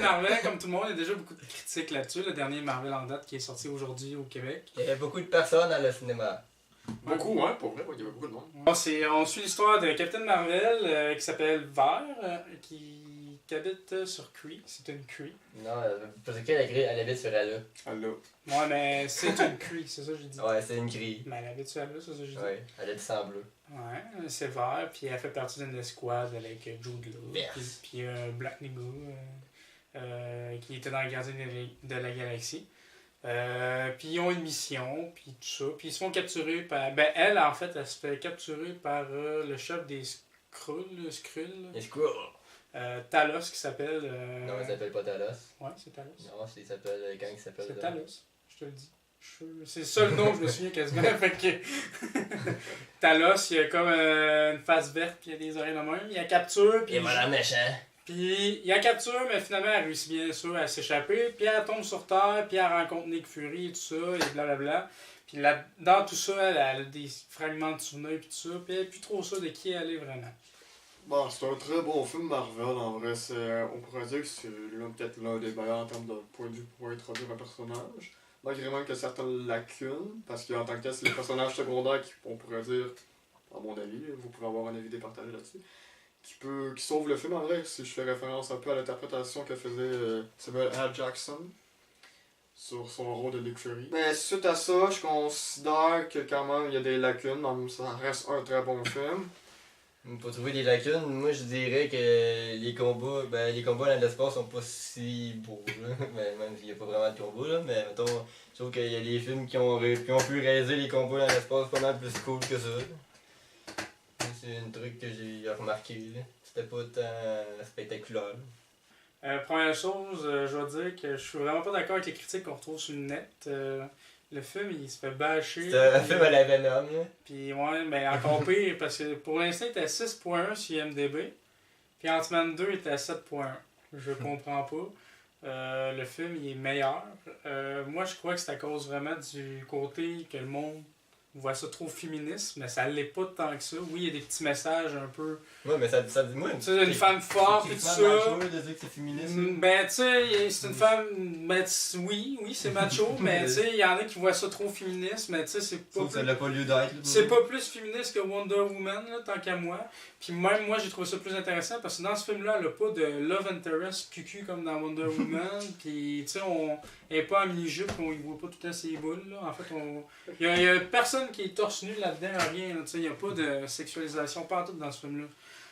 Marvel, comme tout le monde, il y a déjà beaucoup de critiques là-dessus. Le dernier Marvel en date qui est sorti aujourd'hui au Québec. Il y avait beaucoup de personnes dans le cinéma. Beaucoup, ouais, pour vrai, il y avait beaucoup de monde. Bon, on suit l'histoire de Captain Marvel qui s'appelle Vert, qui habite sur Kree. C'est une Kree. Non, parce qu'elle habite sur Alla. Alla. Ouais, mais c'est une Kree, c'est ça que j'ai dit. Ouais, c'est une Kree. Mais elle habite sur Alla, c'est ça que j'ai dit. Ouais, elle a du sang bleu. Ouais, c'est Vert, puis elle fait partie d'une escouade avec Jude Law. Puis Black Widow, qui était dans les Gardiens de la Galaxie. Puis ils ont une mission, puis tout ça. Puis ils se font capturer par... Ben elle, en fait, elle se fait capturer par le chef des Skrull. Les Skrulls. Talos, qui s'appelle... Non, il s'appelle pas Talos. Ouais, c'est Talos. Non, il s'appelle... Quand il s'appelle... C'est Talos, je te le dis. C'est le seul nom que je me souviens quasiment. Fait que... Talos, il a comme une face verte, puis il a des oreilles de même. Il a capture, puis... Et voilà méchant. Puis il la capture, mais finalement elle réussit bien sûr à s'échapper. Puis elle tombe sur terre, puis elle rencontre Nick Fury et tout ça, et blablabla. Puis là, dans tout ça, elle a des fragments de souvenirs et tout ça. Puis elle n'est plus trop sûre de qui elle est vraiment. Bon, c'est un très bon film Marvel, en vrai. On pourrait dire que c'est peut-être l'un des meilleurs en termes de point de vue pour introduire un personnage. Malgré même qu'il y a certaines lacunes, parce qu'en tant que tel, c'est les personnages secondaires qui, on pourrait dire, à mon avis, vous pouvez avoir un avis départagé là-dessus, qui sauve le film en vrai, si je fais référence un peu à l'interprétation que faisait Samuel L. Jackson sur son rôle de Nick Fury. Mais suite à ça, je considère que quand même il y a des lacunes, donc ça reste un très bon film. Pour trouver des lacunes, moi je dirais que les combats dans l'espace sont pas si beaux là. Ben, même s'il n'y a pas vraiment de combats là, mais mettons, je trouve qu'il y a des films qui ont pu réaliser les combats dans l'espace pas mal plus cool que ça. C'est un truc que j'ai remarqué là. C'était pas tant spectaculaire. Première chose, je dois dire que je suis vraiment pas d'accord avec les critiques qu'on retrouve sur le net. Le film, il se fait bâcher. C'est un film à la Venom, là. Puis ouais, mais encore pire, parce que pour l'instant, il était à 6.1 sur IMDb. Puis Ant-Man 2 était à 7.1. Je comprends pas. Le film, il est meilleur. Moi, je crois que c'est à cause vraiment du côté que le monde voit ça trop féministe, mais ça l'est pas tant que ça. Oui, il y a des petits messages un peu... Ouais, mais ça dit moi. Tu sais, une femme forte et tout ça. De dire que c'est féministe. Ben, tu sais, c'est une femme... Ben, oui, c'est macho, mais tu sais, il y en a qui voient ça trop féministe, mais tu sais, c'est pas... Ça n'a pas lieu d'être. C'est pas plus féministe que Wonder Woman, là, tant qu'à moi. Puis même moi, j'ai trouvé ça plus intéressant parce que dans ce film-là, elle a pas de love interest cucu comme dans Wonder Woman. Puis, tu sais, elle est pas en mini-jupe, on y voit pas tout à ses boules, là. En fait, il y a personne qui est torse nu là-dedans, rien. Tu sais, il y a pas de sexualisation partout dans ce film-là.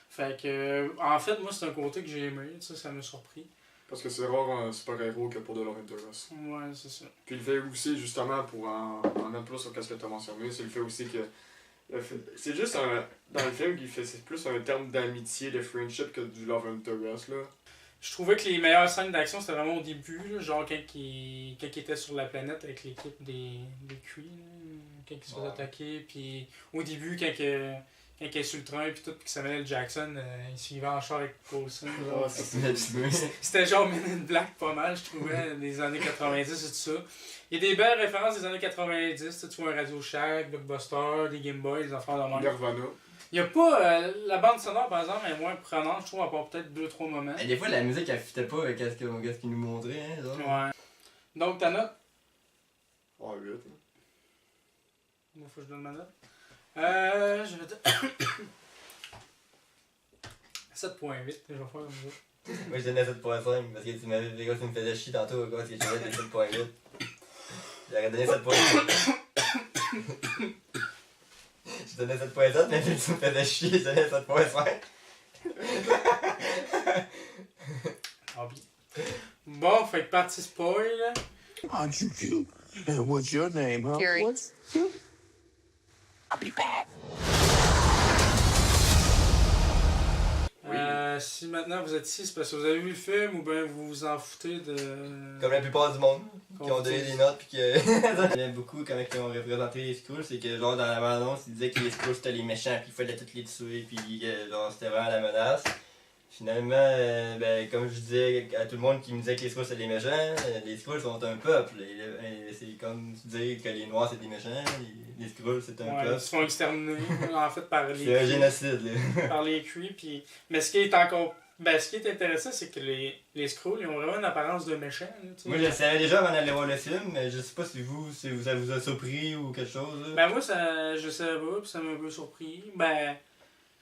Fait que, en fait, moi, c'est un côté que j'ai aimé, tu sais, ça m'a surpris. Parce que c'est rare un super-héros qui a pas de love interest. Ouais, c'est ça. Puis le fait aussi, justement, pour en mettre plus sur ce que tu as mentionné, c'est le fait aussi que c'est juste dans le film c'est plus un terme d'amitié, de friendship que du love interest là. Je trouvais que les meilleures scènes d'action c'était vraiment au début, là, genre quand il était sur la planète avec l'équipe des Kree, quand il se faisait attaquer, puis au début quand il est sur le train puis tout, puis que Samuel L. Jackson il suivait en char avec Coulson. C'était genre Men in Black pas mal, je trouvais, des années 90 et tout ça. Il y a des belles références des années 90, tu vois un Radio Shack, Blockbuster, des Game Boy, des affaires de même. Nirvana. Il y a pas... la bande sonore, par exemple, est moins prenante, je trouve, à part peut-être 2-3 moments. Et des fois, la musique, elle fitait pas avec ce qu'il nous montrait, hein, genre. Ouais. Donc, ta note? Ah, 8. Moi, faut que je donne ma note. Je vais dire... 7.8, je vais faire comme ça. Moi, je donnais 7.5 parce que tu me faisais chier tantôt parce que tu avais des 7.8. J'aurais donné 7.8. Je donnais 7.7, mais tu me faisais chier, je donnais 7.5. Bon, fait que partie spoil. Aren't you cute? And what's your name, huh? Fury. What's cute? I'll be back. Si maintenant vous êtes ici, c'est parce que vous avez vu le film ou bien vous vous en foutez de... Comme la plupart du monde, qui ont donné des notes pis que... J'aime beaucoup comment ils ont représenté les Skrulls, c'est que genre dans la bande-annonce, ils disaient que les Skrulls c'était les méchants pis il fallait toutes les tuer pis genre c'était vraiment la menace. Finalement, comme je disais à tout le monde qui me disait que les Skrulls c'était les méchants, les Skrulls sont un peuple. C'est comme dire que les Noirs c'est des méchants, les Skrulls c'est un peuple. Ils se font exterminer en fait par les... C'est un génocide là. par les Kree. Mais ce qui est encore Ben, ce qui est intéressant, c'est que les Skrulls, ils ont vraiment une apparence de méchants. Là, tu sais. Moi, je le savais déjà avant d'aller voir le film, mais je sais pas si ça vous a surpris ou quelque chose. Là. Ben, moi, je savais pas, puis ça m'a un peu surpris. Ben,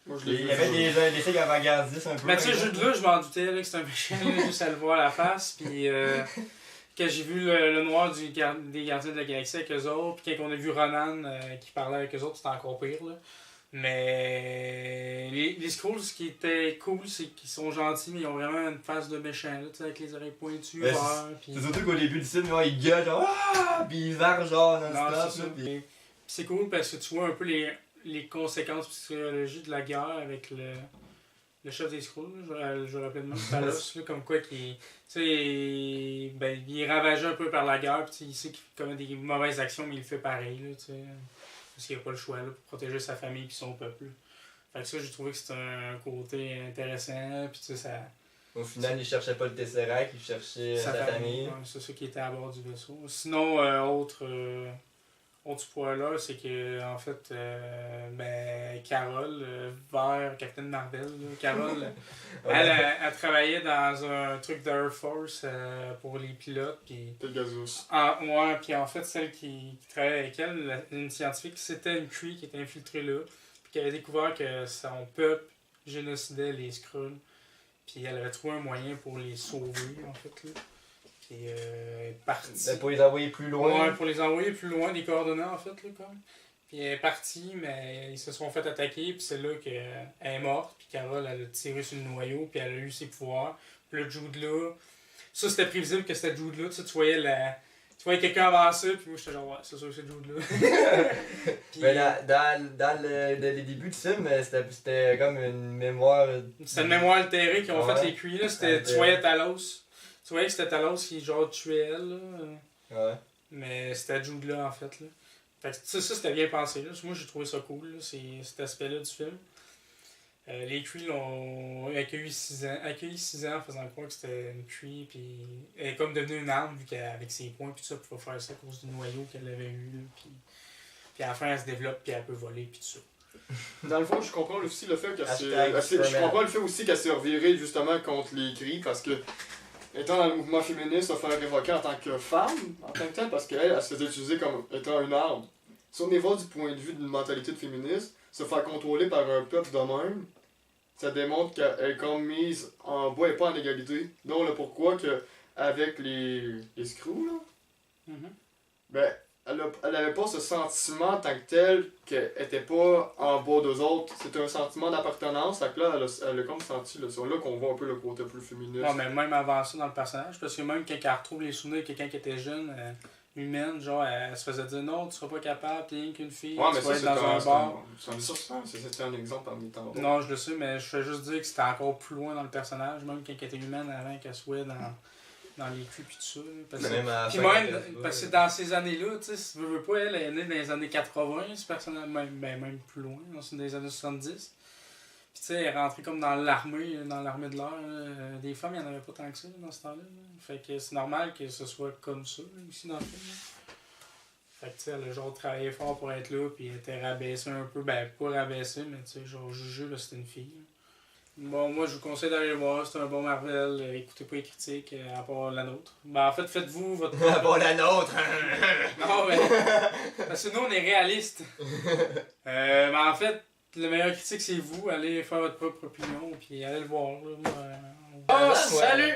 Moi, je l'ai Il vu. y avait des signes avant-gardistes un peu. ben tu sais, par le jeu exemple. de là, je m'en doutais là, que c'était un méchant, là, juste à le voir à la face. Puis, quand j'ai vu le noir des Gardiens de la Galaxie avec eux autres, puis quand on a vu Ronan qui parlait avec eux autres, c'était encore pire. Là. Mais les Skrulls, ce qui était cool, c'est qu'ils sont gentils, mais ils ont vraiment une face de méchant, là, tu sais, avec les oreilles pointues, Ben, verts, puis... C'est surtout qu'au début du film, genre, il gueule, genre, ah! Puis il varge, genre, Non, non-stop. c'est ça. là, puis- Puis c'est cool parce que tu vois un peu les conséquences psychologiques de la guerre avec le chef des Skrulls, je le rappelle même, Talos, là, comme quoi qui, tu sais, ben, il est ravagé un peu par la guerre, puis il sait qu'il commet des mauvaises actions, mais il fait pareil, là, tu sais, parce qu'il n'a pas le choix là, pour protéger sa famille et son peuple. Fait que ça, j'ai trouvé que c'était un côté intéressant, puis tu sais, ça... Au final, il cherchait pas le Tesseract, il cherchait sa famille. Ouais, c'est ça qui était à bord du vaisseau. Sinon, autre spoiler, c'est que en fait, ben, Carol, vers Captain Marvel, là, Carol, elle travaillait dans un truc d'Air Force pour les pilotes. Puis Pegasus. ouais, puis en fait, celle qui travaillait avec elle, une scientifique, c'était une Kree qui était infiltrée là, puis qui avait découvert que son peuple génocidait les Skrulls. Puis elle avait trouvé un moyen pour les sauver, en fait. Là. Puis elle est partie. Ben, pour les envoyer plus loin. Ouais, pour les envoyer plus loin des coordonnées, en fait. Là, comme. Puis elle est partie, mais ils se sont fait attaquer. Puis c'est là qu'elle est morte. Puis Carol, elle a tiré sur le noyau. Puis elle a eu ses pouvoirs. Puis le Jude là. Ça, c'était prévisible que c'était Jude là. Tu voyais tu voyais quelqu'un avancer, puis moi j'étais genre, ouais, c'est sûr que c'est Jude là. Puis, Mais dans les débuts du film, c'était comme une mémoire. c'était une mémoire altérée qu'ils ont Ouais. fait les Kree, là. Tu voyais Talos. Tu voyais que c'était Talos qui genre tuait elle, là. Ouais. Mais c'était Jude là en fait. Là. Fait que ça c'était bien pensé. Là. Moi j'ai trouvé ça cool, là, cet aspect-là du film. Les Kree l'ont accueilli 6 ans en faisant croire que c'était une Kree, puis elle est comme devenue une arme vu qu'avec ses poings puis tout ça, elle pouvait faire ça à cause du noyau qu'elle avait eu. Là, puis à la fin elle se développe puis elle peut voler puis tout ça. Dans le fond, je comprends aussi le fait qu'elle Hashtag s'est. Je Superman. comprends le fait aussi qu'elle s'est revirée justement contre les Kree parce que, étant dans le mouvement féministe, se faire révoquer en tant que femme, en tant que telle, parce qu'elle, elle se faisait utiliser comme étant une arme. Si on est voir du point de vue d'une mentalité de féministe, se faire contrôler par un peuple de même, ça démontre qu'elle est comme mise en bas et pas en égalité. Donc, le pourquoi que avec les Skrulls, là, Mm-hmm. ben, elle avait pas ce sentiment en tant que tel qu'elle était pas en bas d'eux autres. C'était un sentiment d'appartenance. Fait que là, elle a comme senti là, c'est là qu'on voit un peu le côté plus féministe. Non, mais même avant ça dans le personnage, parce que même quand elle retrouve les souvenirs de quelqu'un qui était jeune, humaine, genre, elle se faisait dire non, tu seras pas capable, t'es rien qu'une fille, Ouais, mais tu vas ça, être dans un bar. c'était un exemple parmi tant d'autres. Non, je le sais, mais je fais juste dire que c'était encore plus loin dans le personnage, même quand elle était humaine avant qu'elle soit dans les culs pis tout ça. Parce que, Même à la puis fin, même, parce que dans ces années-là, tu sais, si tu veux pas, elle est née dans les années 80, ce personnage, même plus loin, dans les années 70. Puis tu sais, elle est rentrée comme dans l'armée de l'air. Là. Des femmes, il n'y en avait pas tant que ça dans ce temps-là. Là. Fait que c'est normal que ce soit comme ça, là, ici dans le film. Là. Fait que tu sais, elle a genre travaillé fort pour être là, puis elle était rabaissée un peu, ben pas rabaissée, mais tu sais, genre jugée, là, c'était une fille. Là. Bon, moi je vous conseille d'aller le voir, c'est un bon Marvel, écoutez pas les critiques, à part la nôtre. Ben en fait, faites-vous votre... Bon, la nôtre! Non, mais... Parce que nous, on est réalistes. Mais en fait, le meilleur critique, c'est vous. Allez faire votre propre opinion, puis allez le voir. Là. Oh, Ouais. salut!